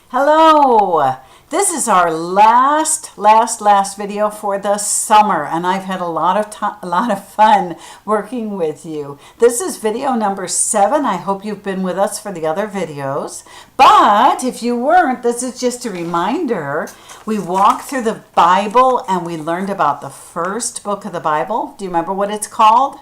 Hello! This is our last video for the summer, and I've had a lot of fun working with you. This is video number 7. I hope you've been with us for the other videos. But if you weren't, this is just a reminder. We walked through the Bible and we learned about the first book of the Bible. Do you remember what it's called?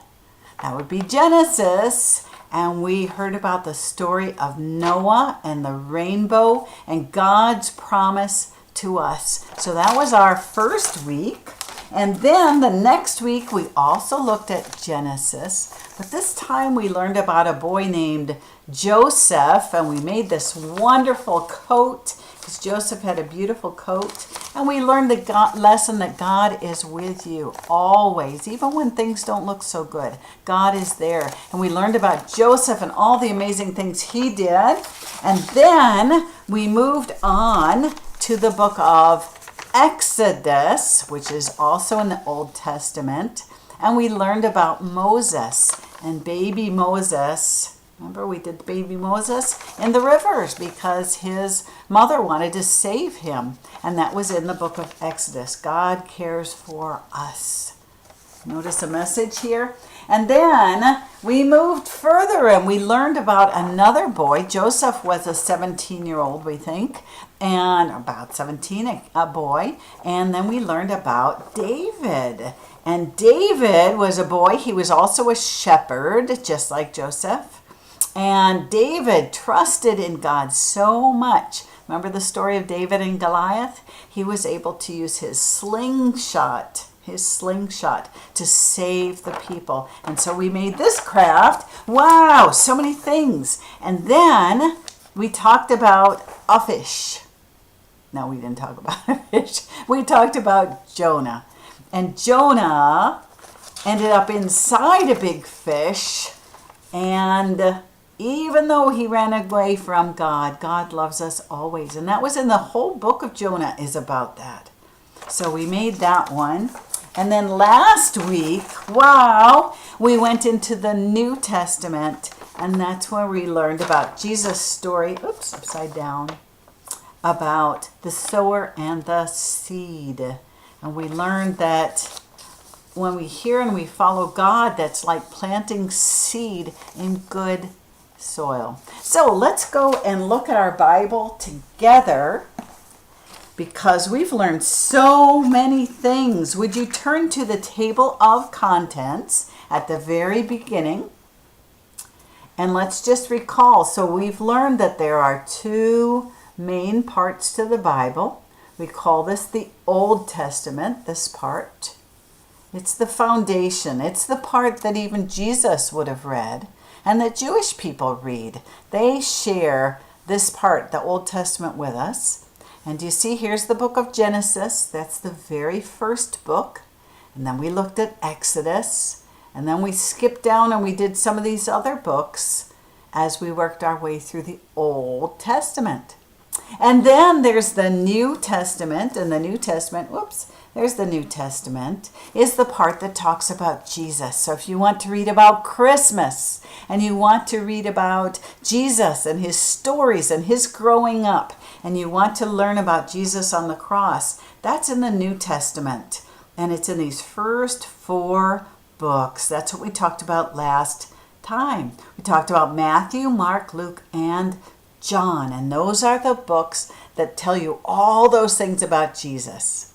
That would be Genesis. And we heard about the story of Noah and the rainbow and God's promise to us. So that was our first week. And then the next week we also looked at Genesis. But this time we learned about a boy named Joseph, and we made this wonderful coat because Joseph had a beautiful coat. And we learned the lesson that God is with you always, even when things don't look so good. God is there. And we learned about Joseph and all the amazing things he did. And then we moved on to the book of Exodus, which is also in the Old Testament. And we learned about Moses and baby Moses. Remember, we did baby Moses in the rivers because his mother wanted to save him. And that was in the book of Exodus. God cares for us. Notice a message here. And then we moved further and we learned about another boy. Joseph was a 17-year-old, we think, and about 17, a boy. And then we learned about David. And David was a boy. He was also a shepherd, just like Joseph. And David trusted in God so much. Remember the story of David and Goliath? He was able to use his slingshot to save the people. And so we made this craft. Wow, so many things. And then we talked about a fish. No, we didn't talk about a fish. We talked about Jonah. And Jonah ended up inside a big fish, and even though he ran away from God, God loves us always. And that was in the whole book of Jonah is about that. So we made that one. And then last week, wow, we went into the New Testament. And that's where we learned about Jesus' story, upside down, about the sower and the seed. And we learned that when we hear and we follow God, that's like planting seed in good soil. So let's go and look at our Bible together because we've learned so many things. Would you turn to the table of contents at the very beginning? And let's just recall. So we've learned that there are 2 main parts to the Bible. We call this the Old Testament, this part. It's the foundation. It's the part that even Jesus would have read and that Jewish people read. They share this part, the Old Testament, with us. And you see, here's the book of Genesis. That's the very first book. And then we looked at Exodus. And then we skipped down and we did some of these other books as we worked our way through the Old Testament. And then there's the New Testament. And the New Testament, there's the New Testament, is the part that talks about Jesus. So if you want to read about Christmas and you want to read about Jesus and his stories and his growing up, and you want to learn about Jesus on the cross, that's in the New Testament. And it's in these first 4 books. That's what we talked about last time. We talked about Matthew, Mark, Luke, and John. And those are the books that tell you all those things about Jesus.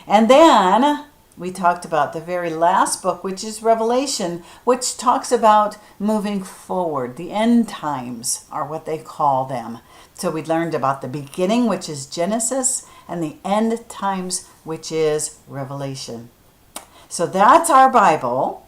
And then we talked about the very last book, which is Revelation, which talks about moving forward. The end times are what they call them. So we learned about the beginning, which is Genesis, and the end times, which is Revelation. So that's our Bible.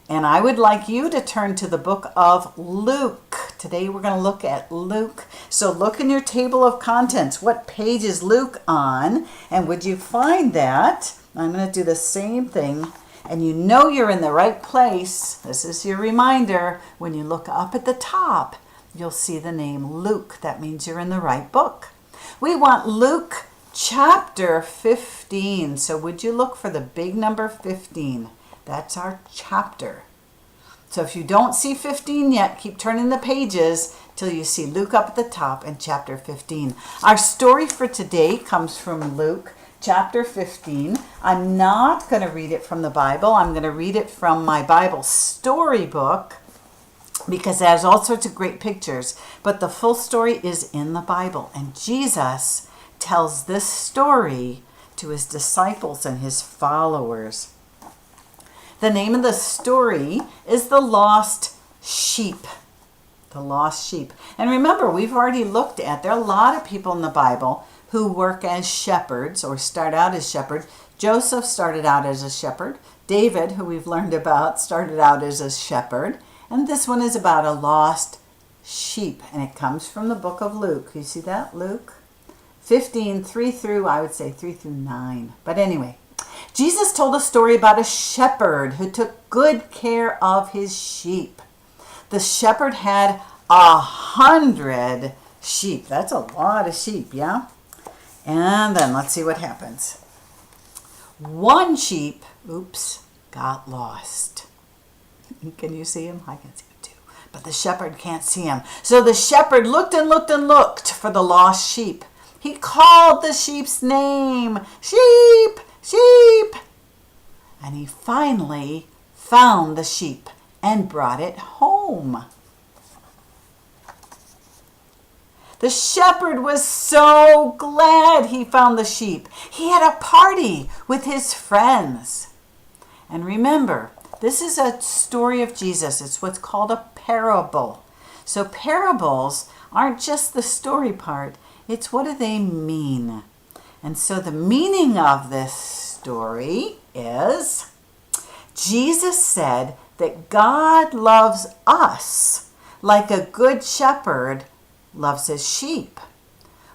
And I would like you to turn to the book of Luke. Today we're going to look at Luke. So look in your table of contents. What page is Luke on? And would you find that? I'm going to do the same thing. And you know you're in the right place. This is your reminder. When you look up at the top, you'll see the name Luke. That means you're in the right book. We want Luke chapter 15. So would you look for the big number 15? That's our chapter. So if you don't see 15 yet, keep turning the pages till you see Luke up at the top in chapter 15. Our story for today comes from Luke chapter 15. I'm not going to read it from the Bible. I'm going to read it from my Bible storybook because it has all sorts of great pictures. But the full story is in the Bible. And Jesus tells this story to his disciples and his followers. The name of the story is The Lost Sheep. The Lost Sheep. And remember, we've already looked at, there are a lot of people in the Bible who work as shepherds or start out as shepherds. Joseph started out as a shepherd. David, who we've learned about, started out as a shepherd. And this one is about a lost sheep. And it comes from the book of Luke. You see that? Luke 15, 3 through 9. But anyway, Jesus told a story about a shepherd who took good care of his sheep. The shepherd had 100 sheep. That's a lot of sheep, yeah? And then let's see what happens. One sheep, got lost. Can you see him? I can see him too. But the shepherd can't see him. So the shepherd looked and looked and looked for the lost sheep. He called the sheep's name. Sheep! Sheep! And he finally found the sheep and brought it home. The shepherd was so glad he found the sheep. He had a party with his friends. And remember, this is a story of Jesus. It's what's called a parable. So parables aren't just the story part. It's what do they mean? And so the meaning of this story is Jesus said that God loves us like a good shepherd loves his sheep.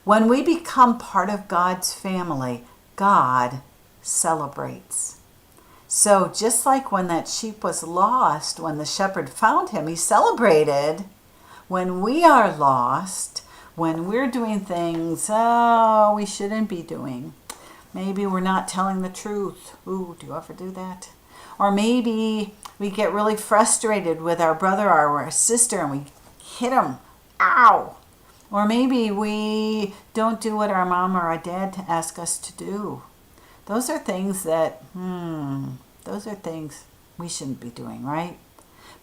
When we become part of God's family, God celebrates. So just like when that sheep was lost, when the shepherd found him, he celebrated. When we are lost, when we're doing things we shouldn't be doing. Maybe we're not telling the truth. Ooh, do you ever do that? Or maybe we get really frustrated with our brother or our sister and we hit them. Ow! Or maybe we don't do what our mom or our dad ask us to do. Those are things that, those are things we shouldn't be doing, right?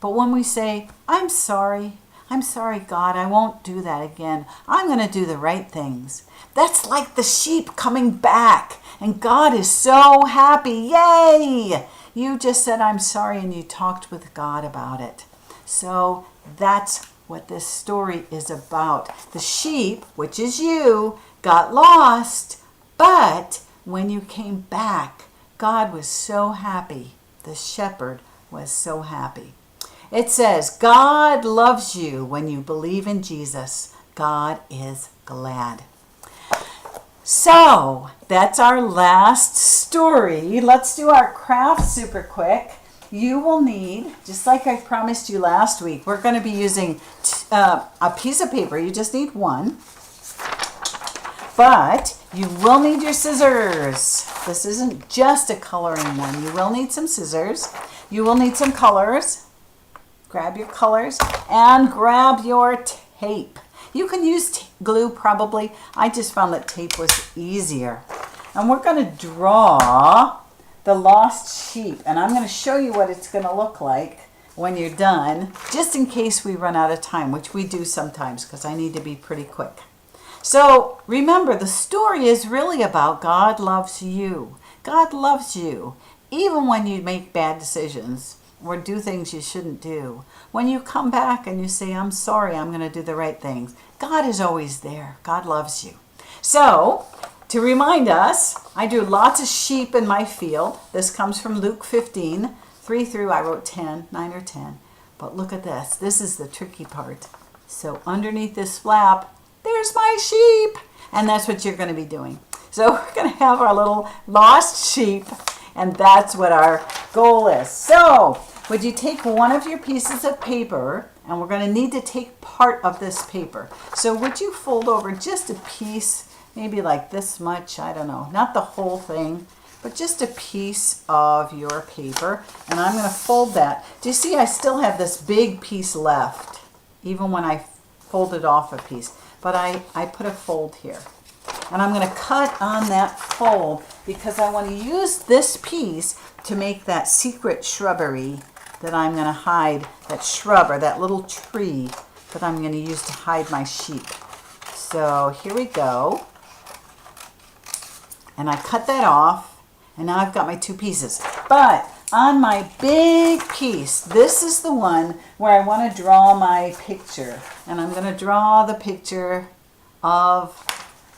But when we say, I'm sorry, God, I won't do that again. I'm going to do the right things. That's like the sheep coming back. And God is so happy. Yay! You just said, I'm sorry, and you talked with God about it. So that's what this story is about. The sheep, which is you, got lost. But when you came back, God was so happy. The shepherd was so happy. It says, God loves you when you believe in Jesus. God is glad. So, that's our last story. Let's do our craft super quick. You will need, just like I promised you last week, we're going to be using a piece of paper. You just need one. But you will need your scissors. This isn't just a coloring one. You will need some scissors. You will need some colors. Grab your colors and grab your tape. You can use glue probably. I just found that tape was easier. And we're going to draw the lost sheep. And I'm going to show you what it's going to look like when you're done, just in case we run out of time, which we do sometimes because I need to be pretty quick. So remember, the story is really about God loves you. God loves you, even when you make bad decisions or do things you shouldn't do. When you come back and you say, I'm sorry, I'm going to do the right things. God is always there. God loves you. So, to remind us, I drew lots of sheep in my field. This comes from Luke 15, 3 through, I wrote 10, 9 or 10. But look at this. This is the tricky part. So underneath this flap, there's my sheep. And that's what you're going to be doing. So we're going to have our little lost sheep. And that's what our goal is. So, would you take one of your pieces of paper, and we're going to need to take part of this paper. So would you fold over just a piece, maybe like this much, I don't know, not the whole thing, but just a piece of your paper. And I'm going to fold that. Do you see I still have this big piece left, even when I folded off a piece. But I put a fold here. And I'm going to cut on that fold because I want to use this piece to make that secret shrubbery that I'm going to hide, that shrub or that little tree that I'm going to use to hide my sheep. So here we go. And I cut that off, and now I've got my two pieces. But on my big piece, this is the one where I want to draw my picture. And I'm going to draw the picture of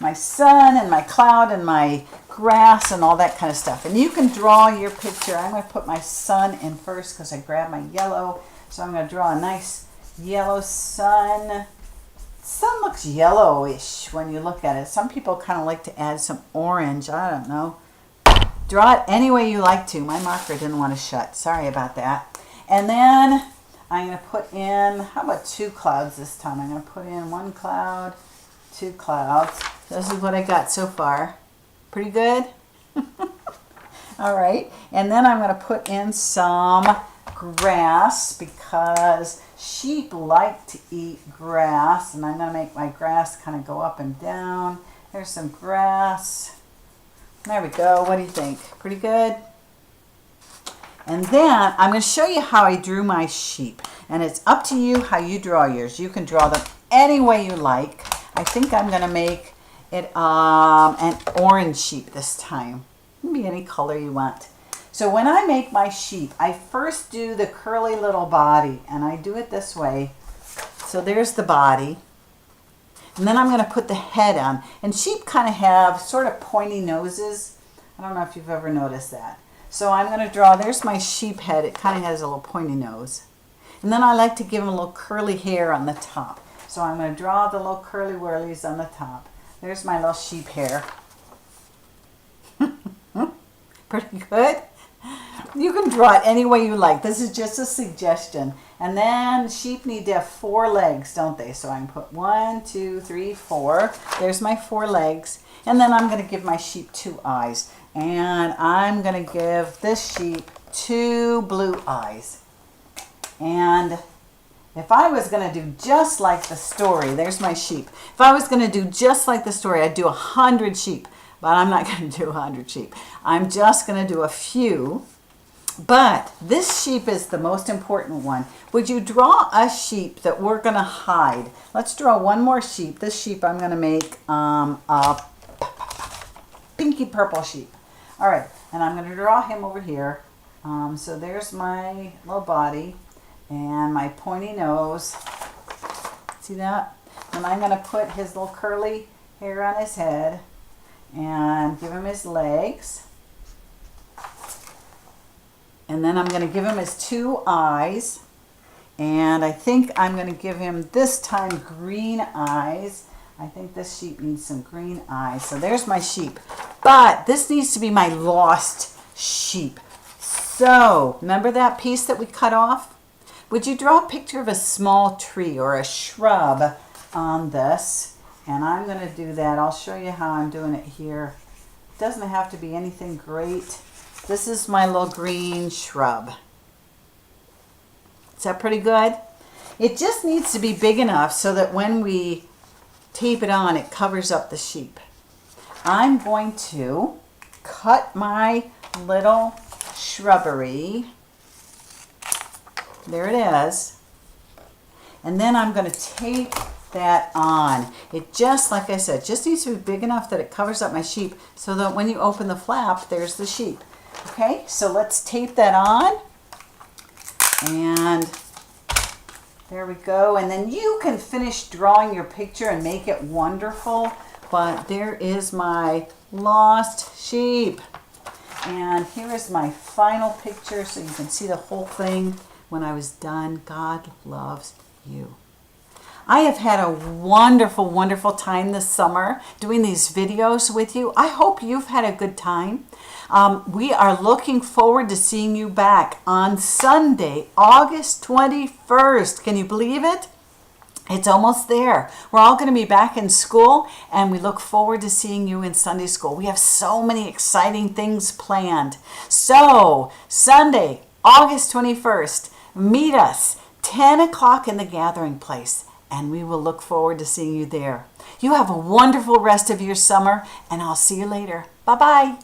my sun and my cloud and my grass and all that kind of stuff. And you can draw your picture. I'm going to put my sun in first because I grabbed my yellow. So I'm going to draw a nice yellow sun. Sun looks yellowish when you look at it. Some people kind of like to add some orange. I don't know. Draw it any way you like to. My marker didn't want to shut. Sorry about that. And then I'm going to put in, how about 2 clouds this time? I'm going to put in 1 cloud, 2 clouds. This is what I got so far. Pretty good? All right. And then I'm going to put in some grass because sheep like to eat grass. And I'm going to make my grass kind of go up and down. There's some grass. There we go. What do you think? Pretty good? And then I'm going to show you how I drew my sheep. And it's up to you how you draw yours. You can draw them any way you like. I think I'm going to make it an orange sheep this time. It can be any color you want. So when I make my sheep, I first do the curly little body, and I do it this way. So there's the body. And then I'm going to put the head on. And sheep kind of have sort of pointy noses. I don't know if you've ever noticed that. So I'm going to draw, there's my sheep head. It kind of has a little pointy nose. And then I like to give them a little curly hair on the top. So I'm going to draw the little curly whirlies on the top. There's my little sheep hair. Pretty good. You can draw it any way you like. This is just a suggestion. And then sheep need to have 4 legs, don't they? So I can put 1, 2, 3, 4. There's my 4 legs. And then I'm going to give my sheep 2 eyes. And I'm going to give this sheep 2 blue eyes. And if I was going to do just like the story, there's my sheep. If I was going to do just like the story, I'd do 100 sheep. But I'm not going to do 100 sheep. I'm just going to do a few. But this sheep is the most important one. Would you draw a sheep that we're going to hide? Let's draw one more sheep. This sheep I'm going to make a pinky purple sheep. All right, and I'm going to draw him over here. So there's my little body and my pointy nose. See that? And I'm going to put his little curly hair on his head and give him his legs. And then I'm going to give him his 2 eyes. And I think I'm going to give him this time green eyes. I think this sheep needs some green eyes. So there's my sheep. But this needs to be my lost sheep. So remember that piece that we cut off? Would you draw a picture of a small tree or a shrub on this? And I'm going to do that. I'll show you how I'm doing it here. It doesn't have to be anything great. This is my little green shrub. Is that pretty good? It just needs to be big enough so that when we tape it on, it covers up the sheep. I'm going to cut my little shrubbery. There it is. And then I'm going to tape that on. It just, like I said, just needs to be big enough that it covers up my sheep so that when you open the flap, there's the sheep. Okay, so let's tape that on. And there we go. And then you can finish drawing your picture and make it wonderful. But there is my lost sheep. And here is my final picture so you can see the whole thing when I was done. God loves you. I have had a wonderful, wonderful time this summer doing these videos with you. I hope you've had a good time. We are looking forward to seeing you back on Sunday, August 21st. Can you believe it? It's almost there. We're all going to be back in school, and we look forward to seeing you in Sunday school. We have so many exciting things planned. So, Sunday, August 21st, meet us 10 o'clock in the gathering place. and we will look forward to seeing you there. You have a wonderful rest of your summer, and I'll see you later. Bye-bye.